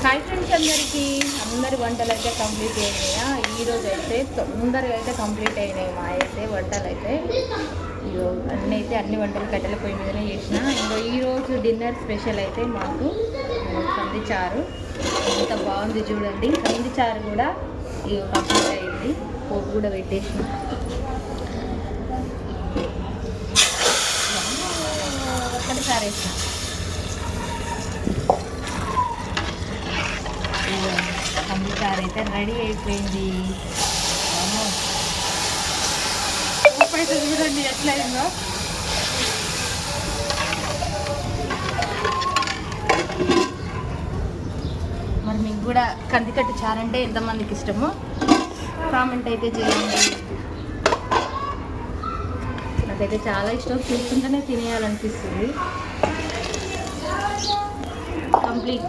Hi friends, అందరి వంటలు అయితే కంప్లీట్ అయినాయా? ఈరోజు అయితే తొందరగా అయితే కంప్లీట్ అయినాయి మా అయితే వంటలు అయితే. అన్ని వంటలు కట్టెల పొయ్యి మీదనే చేసిన. ఇంకా ఈరోజు డిన్నర్ స్పెషల్ అయితే మాకు కంది చారు. ఎంత బాగుంది చూడండి. కంది చారు కూడా కంప్లీట్ అయింది. పోపు కూడా పెట్టేసిన. ఒక్కటి చారు వేసిన. కంది చారు అయితే రెడీ అయిపోయింది. ఉప్పు అయితే చూడండి ఎట్లయిందో. మరి మీకు కూడా కందికట్టు చారు అంటే ఎంతమందికి ఇష్టమో కామెంట్ అయితే చేయండి. నాకైతే చాలా ఇష్టం, చూస్తుంటేనే తినేయాలనిపిస్తుంది. కంప్లీట్